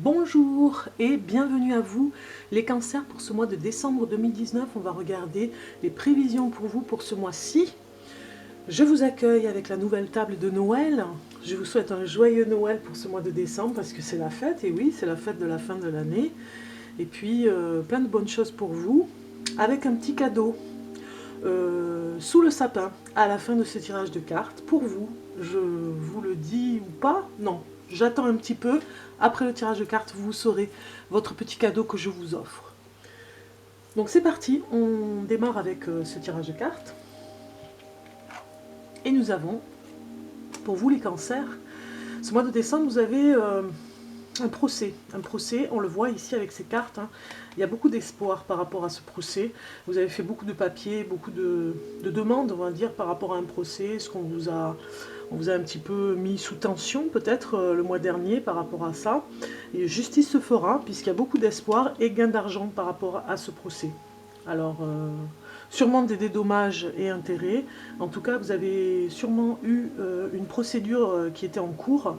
Bonjour et bienvenue à vous les cancers pour ce mois de décembre 2019. On va regarder les prévisions pour vous pour ce mois-ci. Je vous accueille avec la nouvelle table de Noël. Je vous souhaite un joyeux Noël pour ce mois de décembre parce que c'est la fête, et oui, c'est la fête de la fin de l'année. Et puis plein de bonnes choses pour vous avec un petit cadeau sous le sapin à la fin de ce tirage de cartes pour vous. Je vous le dis ou pas? Non, j'attends un petit peu. Après le tirage de cartes, vous saurez votre petit cadeau que je vous offre. Donc c'est parti, on démarre avec ce tirage de cartes. Et nous avons, pour vous les cancers, ce mois de décembre, vous avez un procès. Un procès, on le voit ici avec ces cartes. Hein. Il y a beaucoup d'espoir par rapport à ce procès. Vous avez fait beaucoup de papiers, beaucoup de demandes, on va dire, par rapport à un procès. Ce qu'on vous a... On vous a un petit peu mis sous tension peut-être le mois dernier par rapport à ça. Et justice se fera puisqu'il y a beaucoup d'espoir et gain d'argent par rapport à ce procès. Alors, sûrement des dédommages et intérêts. En tout cas, vous avez sûrement eu une procédure qui était en cours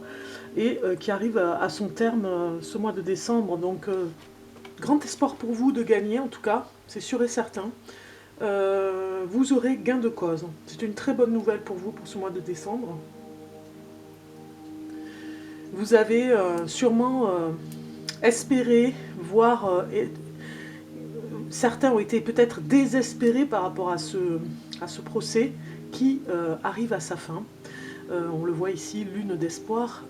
et qui arrive à son terme ce mois de décembre. Donc, grand espoir pour vous de gagner, en tout cas, c'est sûr et certain. Vous aurez gain de cause. C'est une très bonne nouvelle pour vous pour ce mois de décembre. Vous avez sûrement espéré, voire certains ont été peut-être désespérés par rapport à ce procès qui arrive à sa fin. On le voit ici, lune d'espoir.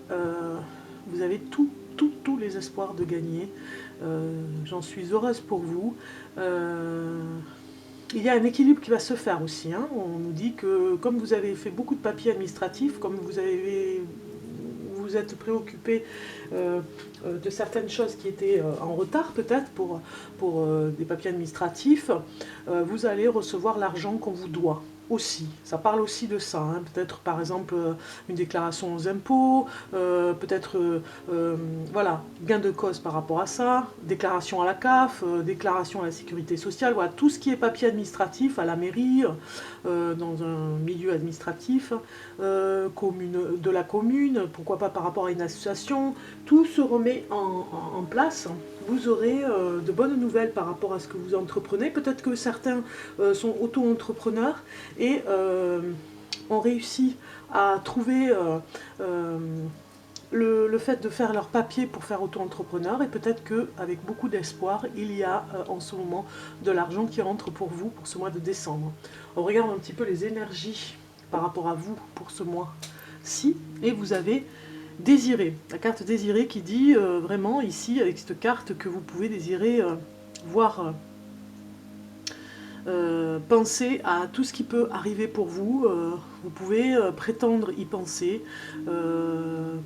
Vous avez tous les espoirs de gagner. J'en suis heureuse pour vous. Il y a un équilibre qui va se faire aussi. Hein. On nous dit que comme vous avez fait beaucoup de papiers administratifs, comme vous êtes préoccupé de certaines choses qui étaient en retard peut-être pour des papiers administratifs, vous allez recevoir l'argent qu'on vous doit. Aussi, ça parle aussi de ça, hein. Peut-être par exemple une déclaration aux impôts, peut-être voilà, gain de cause par rapport à ça, déclaration à la CAF, déclaration à la sécurité sociale, voilà, tout ce qui est papier administratif à la mairie, dans un milieu administratif, de la commune, pourquoi pas par rapport à une association, tout se remet en place. Vous aurez de bonnes nouvelles par rapport à ce que vous entreprenez. Peut-être que certains sont auto-entrepreneurs et ont réussi à trouver le fait de faire leur papier pour faire auto-entrepreneur, et peut-être qu'avec beaucoup d'espoir, il y a en ce moment de l'argent qui rentre pour vous pour ce mois de décembre. On regarde un petit peu les énergies par rapport à vous pour ce mois-ci, et vous avez désirer, la carte désirée qui dit vraiment ici avec cette carte que vous pouvez désirer voir, penser à tout ce qui peut arriver pour vous. Vous pouvez prétendre y penser,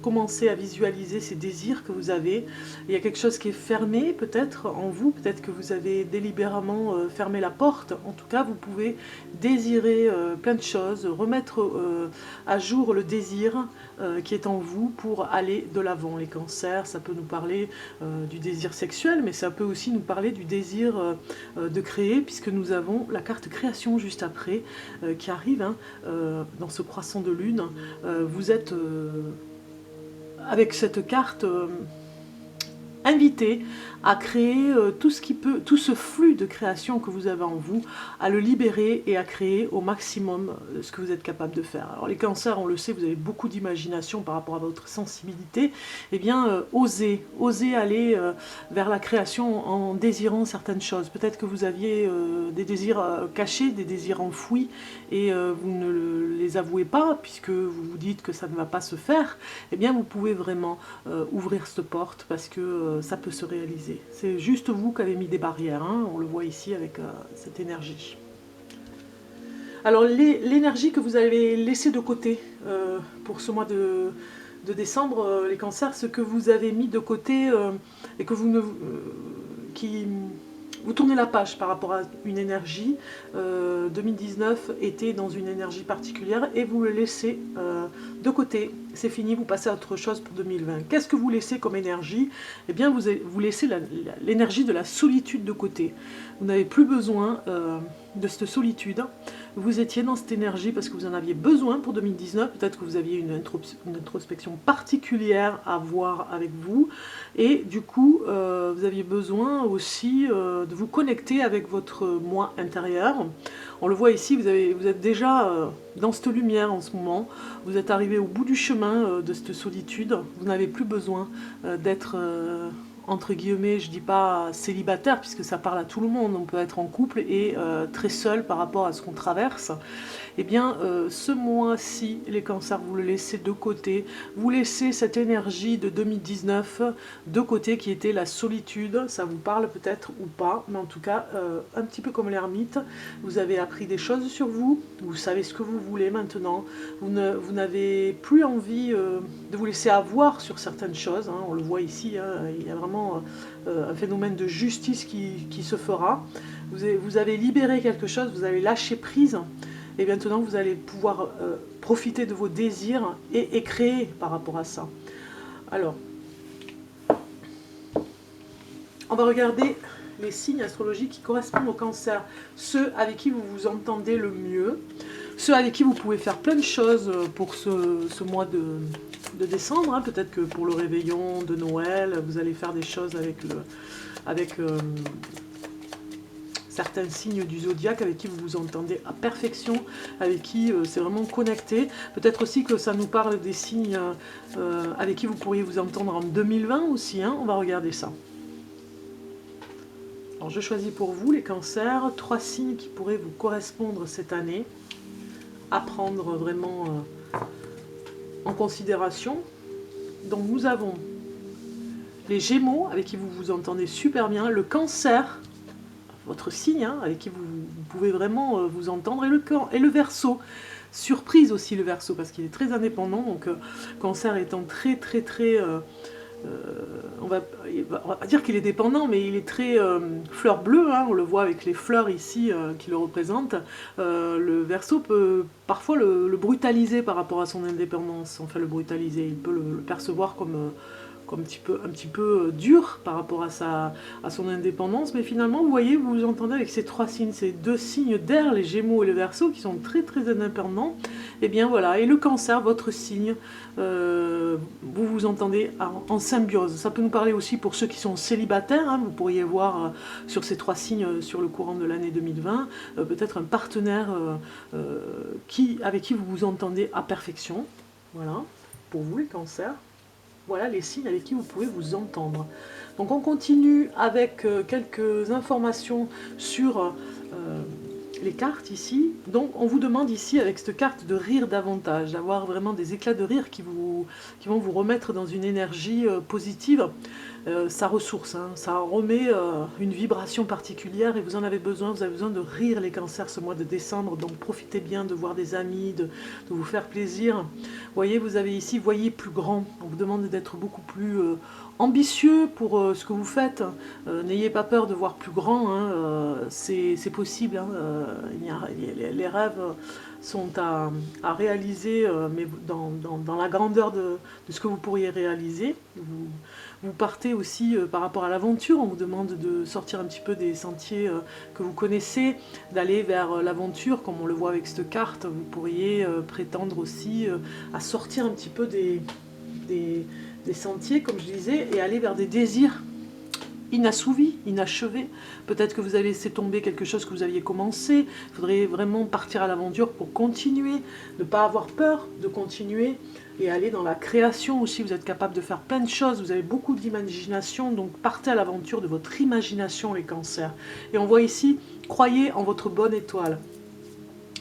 commencer à visualiser ces désirs que vous avez. Il y a quelque chose qui est fermé peut-être en vous, peut-être que vous avez délibérément fermé la porte. En tout cas, vous pouvez désirer plein de choses, remettre à jour le désir qui est en vous pour aller de l'avant. Les cancers, ça peut nous parler du désir sexuel, mais ça peut aussi nous parler du désir de créer, puisque nous avons la carte création juste après qui arrive, hein, dans ce croissant de lune. Vous êtes avec cette carte invité à créer tout ce qui peut, tout ce flux de création que vous avez en vous, à le libérer et à créer au maximum ce que vous êtes capable de faire. Alors les cancers, on le sait, vous avez beaucoup d'imagination par rapport à votre sensibilité. Eh bien, osez aller vers la création en désirant certaines choses. Peut-être que vous aviez des désirs cachés, des désirs enfouis, et vous ne les avouez pas, puisque vous vous dites que ça ne va pas se faire. Eh bien, vous pouvez vraiment ouvrir cette porte, parce que ça peut se réaliser. C'est juste vous qui avez mis des barrières, hein, on le voit ici avec cette énergie. Alors l'énergie que vous avez laissée de côté pour ce mois de décembre, les cancers, ce que vous avez mis de côté et que vous ne... Vous tournez la page par rapport à une énergie. 2019 était dans une énergie particulière et vous le laissez de côté. C'est fini, vous passez à autre chose pour 2020. Qu'est-ce que vous laissez comme énergie? Eh bien, vous laissez l'énergie de la solitude de côté. Vous n'avez plus besoin de cette solitude. vous étiez dans cette énergie parce que vous en aviez besoin pour 2019, peut-être que vous aviez une introspection particulière à voir avec vous, et du coup, vous aviez besoin aussi de vous connecter avec votre moi intérieur. On le voit ici, vous êtes déjà dans cette lumière en ce moment, vous êtes arrivé au bout du chemin de cette solitude, vous n'avez plus besoin d'être... entre guillemets, je dis pas célibataire puisque ça parle à tout le monde, on peut être en couple et très seul par rapport à ce qu'on traverse. Eh bien, ce mois-ci, les cancers, vous le laissez de côté, vous laissez cette énergie de 2019 de côté qui était la solitude, ça vous parle peut-être ou pas, mais en tout cas, un petit peu comme l'ermite, vous avez appris des choses sur vous, vous savez ce que vous voulez maintenant, vous n'avez plus envie de vous laisser avoir sur certaines choses, hein, on le voit ici, hein, il y a vraiment un phénomène de justice qui se fera, vous avez libéré quelque chose, vous avez lâché prise, et maintenant vous allez pouvoir profiter de vos désirs et créer par rapport à ça. Alors, on va regarder les signes astrologiques qui correspondent au cancer, ceux avec qui vous vous entendez le mieux, ceux avec qui vous pouvez faire plein de choses pour ce mois de décembre, hein. Peut-être que pour le réveillon de Noël, vous allez faire des choses avec certains signes du zodiaque avec qui vous vous entendez à perfection, avec qui c'est vraiment connecté. Peut-être aussi que ça nous parle des signes avec qui vous pourriez vous entendre en 2020 aussi, hein. On va regarder ça. Alors je choisis pour vous les cancers, 3 signes qui pourraient vous correspondre cette année, à prendre vraiment en considération. Donc nous avons les Gémeaux avec qui vous vous entendez super bien, le Cancer, votre signe, hein, avec qui vous pouvez vraiment vous entendre, et le Verseau. Surprise aussi le Verseau, parce qu'il est très indépendant, donc Cancer étant très on va pas dire qu'il est dépendant, mais il est très fleur bleue, hein, on le voit avec les fleurs ici qui le représentent. Le Verseau peut parfois le brutaliser par rapport à son indépendance, enfin le brutaliser, il peut le percevoir comme un petit peu dur par rapport à son indépendance, mais finalement vous voyez, vous vous entendez avec ces 3 signes, ces 2 signes d'air, les Gémeaux et le Verseau, qui sont très indépendants, et bien voilà, et le Cancer, votre signe, vous vous entendez en symbiose. Ça peut nous parler aussi pour ceux qui sont célibataires, hein, vous pourriez voir sur ces 3 signes sur le courant de l'année 2020, peut-être un partenaire avec qui vous vous entendez à perfection, voilà, pour vous les Cancers. Voilà les signes avec qui vous pouvez vous entendre. Donc on continue avec quelques informations sur les cartes ici. Donc on vous demande ici avec cette carte de rire davantage, d'avoir vraiment des éclats de rire qui vont vous remettre dans une énergie positive. Ça ressource, hein, ça remet une vibration particulière et vous en avez besoin, vous avez besoin de rire les cancers ce mois de décembre, donc profitez bien de voir des amis, de vous faire plaisir. Vous voyez, vous avez ici, voyez plus grand, on vous demande d'être beaucoup plus ambitieux pour ce que vous faites, n'ayez pas peur de voir plus grand, hein, c'est possible, hein, les rêves sont à réaliser, mais dans la grandeur de ce que vous pourriez réaliser. Vous partez aussi par rapport à l'aventure, on vous demande de sortir un petit peu des sentiers que vous connaissez, d'aller vers l'aventure, comme on le voit avec cette carte. Vous pourriez prétendre aussi à sortir un petit peu des sentiers, comme je disais, et aller vers des désirs inassouvis, inachevés. Peut-être que vous avez laissé tomber quelque chose que vous aviez commencé. Il faudrait vraiment partir à l'aventure pour continuer, ne pas avoir peur de continuer et aller dans la création aussi. Vous êtes capable de faire plein de choses, vous avez beaucoup d'imagination, donc partez à l'aventure de votre imagination les cancers. Et on voit ici, croyez en votre bonne étoile.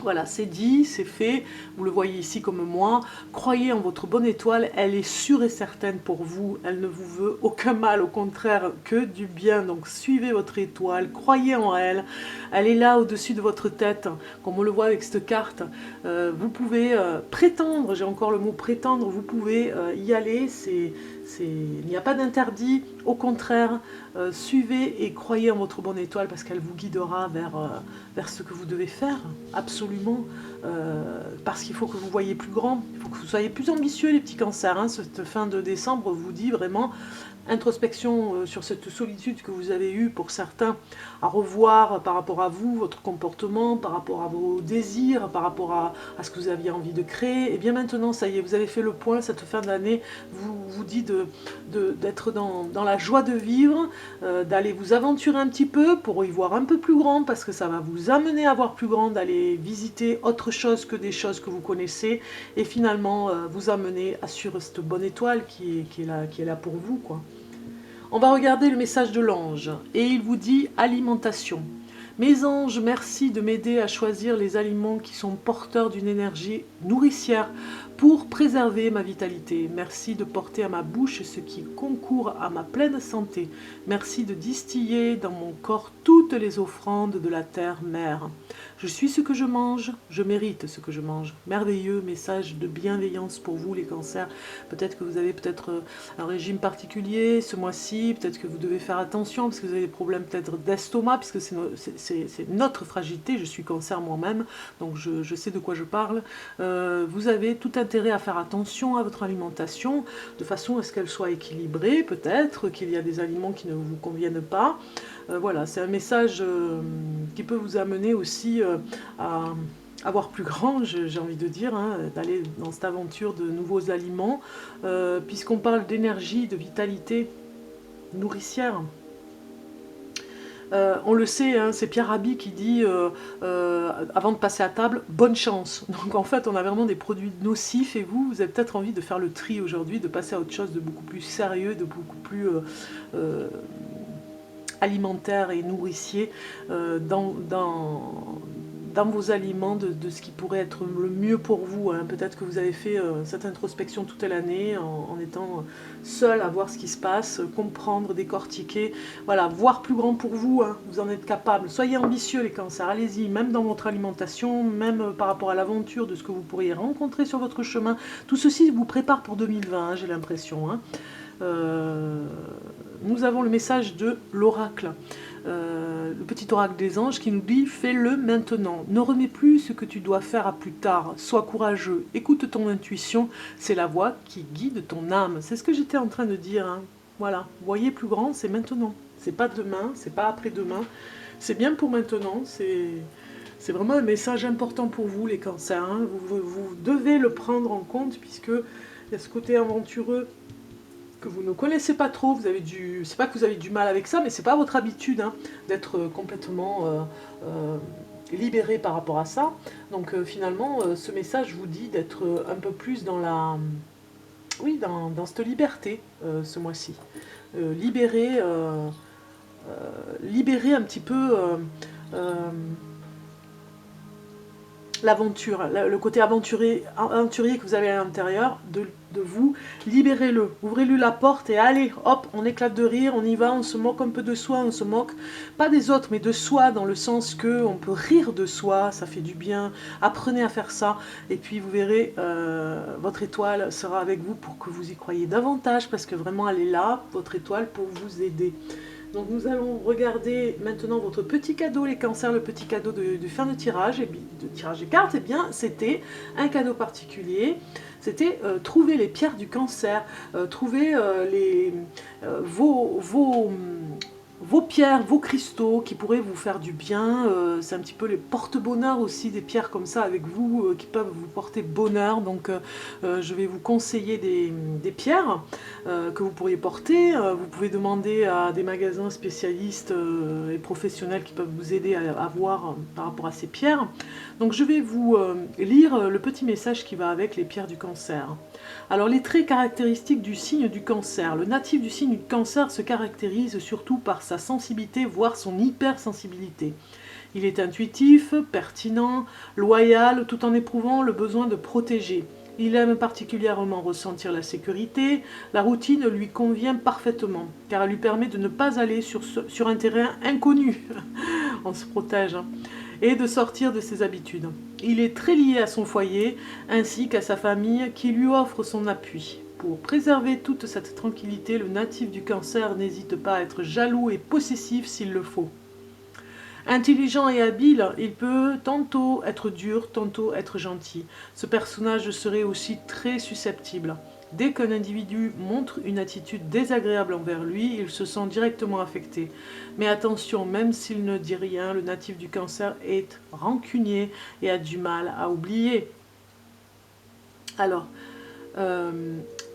Voilà, c'est dit, c'est fait, vous le voyez ici comme moi, croyez en votre bonne étoile, elle est sûre et certaine pour vous, elle ne vous veut aucun mal, au contraire que du bien, donc suivez votre étoile, croyez en elle, elle est là au-dessus de votre tête, comme on le voit avec cette carte, vous pouvez prétendre, j'ai encore le mot prétendre, vous pouvez y aller, Il n'y a pas d'interdit, au contraire, suivez et croyez en votre bonne étoile parce qu'elle vous guidera vers ce que vous devez faire, absolument, parce qu'il faut que vous voyez plus grand, il faut que vous soyez plus ambitieux les petits cancers, hein. Cette fin de décembre vous dit vraiment introspection sur cette solitude que vous avez eue pour certains, à revoir par rapport à vous, votre comportement, par rapport à vos désirs, par rapport à ce que vous aviez envie de créer. Et bien maintenant, ça y est, vous avez fait le point, cette fin d'année vous dit d'être dans la joie de vivre, d'aller vous aventurer un petit peu pour y voir un peu plus grand, parce que ça va vous amener à voir plus grand, d'aller visiter autre chose que des choses que vous connaissez, et finalement vous amener à suivre cette bonne étoile qui est là pour vous, quoi. On va regarder le message de l'ange, et il vous dit alimentation. Mes anges, merci de m'aider à choisir les aliments qui sont porteurs d'une énergie nourricière pour préserver ma vitalité. Merci de porter à ma bouche ce qui concourt à ma pleine santé. Merci de distiller dans mon corps toutes les offrandes de la terre-mère. Je suis ce que je mange, je mérite ce que je mange. Merveilleux message de bienveillance pour vous les cancers. Peut-être que vous avez un régime particulier ce mois-ci, peut-être que vous devez faire attention parce que vous avez des problèmes peut-être d'estomac, puisque c'est notre fragilité. Je suis cancer moi-même, donc je sais de quoi je parle. Vous avez tout intérêt à faire attention à votre alimentation, de façon à ce qu'elle soit équilibrée. Peut-être qu'il y a des aliments qui ne vous conviennent pas. Voilà, c'est un message qui peut vous amener aussi à voir plus grand, j'ai envie de dire, hein, d'aller dans cette aventure de nouveaux aliments, puisqu'on parle d'énergie, de vitalité nourricière. On le sait, hein, c'est Pierre Rabhi qui dit avant de passer à table, bonne chance. Donc en fait, on a vraiment des produits nocifs, et vous avez peut-être envie de faire le tri aujourd'hui, de passer à autre chose de beaucoup plus sérieux, de beaucoup plus alimentaire et nourricier dans vos aliments, de ce qui pourrait être le mieux pour vous, hein. Peut-être que vous avez fait cette introspection toute l'année en étant seul à voir ce qui se passe, comprendre, décortiquer, voilà, voir plus grand pour vous, hein. Vous en êtes capable. Soyez ambitieux les cancers, allez-y, même dans votre alimentation, même par rapport à l'aventure de ce que vous pourriez rencontrer sur votre chemin. Tout ceci vous prépare pour 2020, hein, j'ai l'impression, hein. Nous avons le message de l'oracle, le petit oracle des anges qui nous dit « Fais-le maintenant, ne remets plus ce que tu dois faire à plus tard, sois courageux, écoute ton intuition, c'est la voix qui guide ton âme. » C'est ce que j'étais en train de dire, hein. Voilà, voyez plus grand, c'est maintenant, c'est pas demain, c'est pas après-demain, c'est bien pour maintenant, c'est vraiment un message important pour vous les cancers, hein. Vous devez le prendre en compte, puisque il y a ce côté aventureux que vous ne connaissez pas trop, c'est pas que vous avez du mal avec ça, mais c'est pas votre habitude, hein, d'être complètement libéré par rapport à ça. Donc finalement, ce message vous dit d'être un peu plus dans cette liberté ce mois-ci. Libérer un petit peu l'aventure, le côté aventurier que vous avez à l'intérieur de vous, libérez-le, ouvrez-lui la porte et allez, hop, on éclate de rire, on y va, on se moque un peu de soi, on se moque, pas des autres, mais de soi, dans le sens que on peut rire de soi, ça fait du bien, apprenez à faire ça, et puis vous verrez, votre étoile sera avec vous pour que vous y croyez davantage, parce que vraiment elle est là, votre étoile, pour vous aider. Donc nous allons regarder maintenant votre petit cadeau, les cancers, le petit cadeau de fin de tirage, et de tirage de cartes, et bien c'était un cadeau particulier, c'était trouver les pierres du cancer, trouver vos pierres, vos cristaux qui pourraient vous faire du bien. C'est un petit peu les porte-bonheur aussi, des pierres comme ça avec vous, qui peuvent vous porter bonheur. Donc je vais vous conseiller des pierres que vous pourriez porter. Vous pouvez demander à des magasins spécialistes et professionnels qui peuvent vous aider à voir par rapport à ces pierres. Donc je vais vous lire le petit message qui va avec les pierres du cancer. Alors les traits caractéristiques du signe du cancer. Le natif du signe du cancer se caractérise surtout par sa sensibilité, voire son hypersensibilité. Il est intuitif, pertinent, loyal, tout en éprouvant le besoin de protéger. Il aime particulièrement ressentir la sécurité. La routine lui convient parfaitement, car elle lui permet de ne pas aller sur un terrain inconnu. On se protège, hein. Et de sortir de ses habitudes. Il est très lié à son foyer, ainsi qu'à sa famille, qui lui offre son appui. Pour préserver toute cette tranquillité, le natif du Cancer n'hésite pas à être jaloux et possessif s'il le faut. Intelligent et habile, il peut tantôt être dur, tantôt être gentil. Ce personnage serait aussi très susceptible. Dès qu'un individu montre une attitude désagréable envers lui, il se sent directement affecté. Mais attention, même s'il ne dit rien, le natif du Cancer est rancunier et a du mal à oublier. Alors,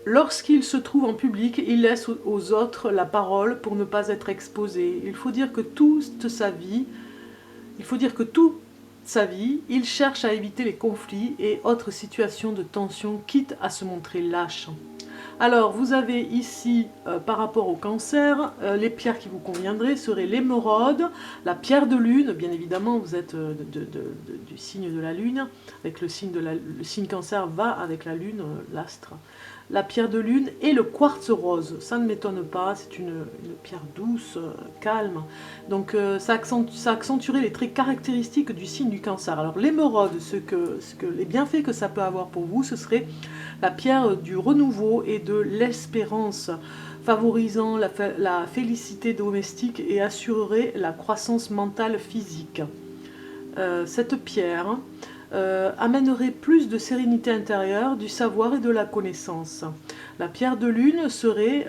lorsqu'il se trouve en public, il laisse aux autres la parole pour ne pas être exposé. Il faut dire que toute sa vie, il cherche à éviter les conflits et autres situations de tension, quitte à se montrer lâche. Alors, vous avez ici, par rapport au Cancer, les pierres qui vous conviendraient seraient l'émeraude, la pierre de lune, bien évidemment, vous êtes du signe de la lune, avec le signe Cancer va avec la lune, l'astre. La pierre de lune et le quartz rose, ça ne m'étonne pas, c'est une pierre douce, calme, donc ça accentuerait les traits caractéristiques du signe du Cancer. Alors l'émeraude, les bienfaits que ça peut avoir pour vous, ce serait la pierre du renouveau et de l'espérance, favorisant la félicité domestique et assurerait la croissance mentale physique. Cette pierre amènerait plus de sérénité intérieure, du savoir et de la connaissance. La pierre de lune serait,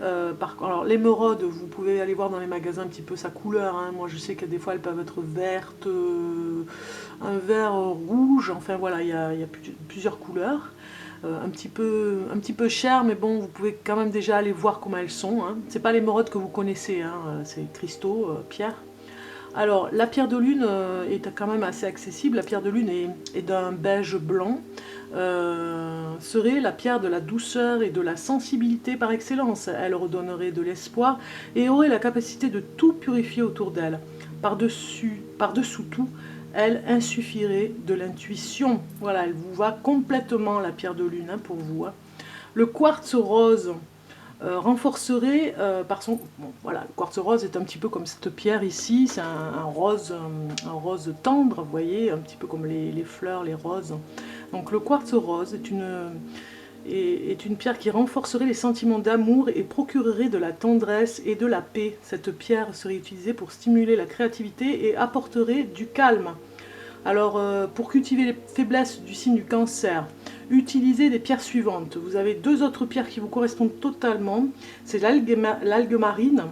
alors l'émeraude, vous pouvez aller voir dans les magasins un petit peu sa couleur, hein. Moi je sais que des fois elles peuvent être vertes, un vert rouge, enfin voilà, il y a plusieurs couleurs. Un petit peu cher, mais bon, vous pouvez quand même déjà aller voir comment elles sont, hein. C'est pas l'émeraude que vous connaissez, hein, c'est cristaux, pierre. Alors, la pierre de lune est quand même assez accessible. La pierre de lune est d'un beige blanc. Serait la pierre de la douceur et de la sensibilité par excellence. Elle redonnerait de l'espoir et aurait la capacité de tout purifier autour d'elle. Par-dessous tout, elle insuffirait de l'intuition. Voilà, elle vous va complètement, la pierre de lune, hein, pour vous, hein. Le quartz rose renforcerait par son... Bon, voilà, le quartz rose est un petit peu comme cette pierre ici, c'est un rose tendre, vous voyez, un petit peu comme les fleurs, les roses. Donc le quartz rose est une pierre qui renforcerait les sentiments d'amour et procurerait de la tendresse et de la paix. Cette pierre serait utilisée pour stimuler la créativité et apporterait du calme. Alors, pour cultiver les faiblesses du signe du Cancer, utilisez les pierres suivantes. Vous avez deux autres pierres qui vous correspondent totalement. C'est l'aigle marine.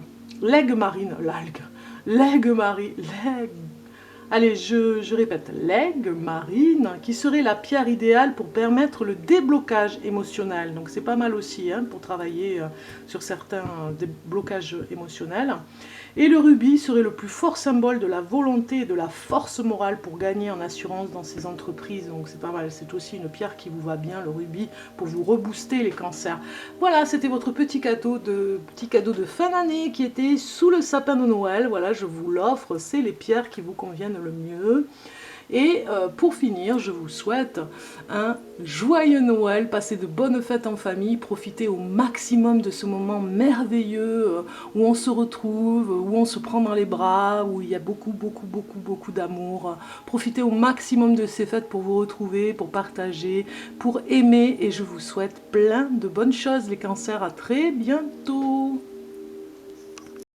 Allez, je répète, l'aigle marine, qui serait la pierre idéale pour permettre le déblocage émotionnel. Donc c'est pas mal aussi, hein, pour travailler sur certains déblocages émotionnels. Et le rubis serait le plus fort symbole de la volonté et de la force morale pour gagner en assurance dans ces entreprises. Donc c'est pas mal, c'est aussi une pierre qui vous va bien, le rubis, pour vous rebooster les cancers. Voilà, c'était votre petit cadeau de fin d'année qui était sous le sapin de Noël. Voilà, je vous l'offre, c'est les pierres qui vous conviennent le mieux. Et pour finir, je vous souhaite un joyeux Noël, passez de bonnes fêtes en famille, profitez au maximum de ce moment merveilleux où on se retrouve, où on se prend dans les bras, où il y a beaucoup d'amour. Profitez au maximum de ces fêtes pour vous retrouver, pour partager, pour aimer, et je vous souhaite plein de bonnes choses les cancers. À très bientôt.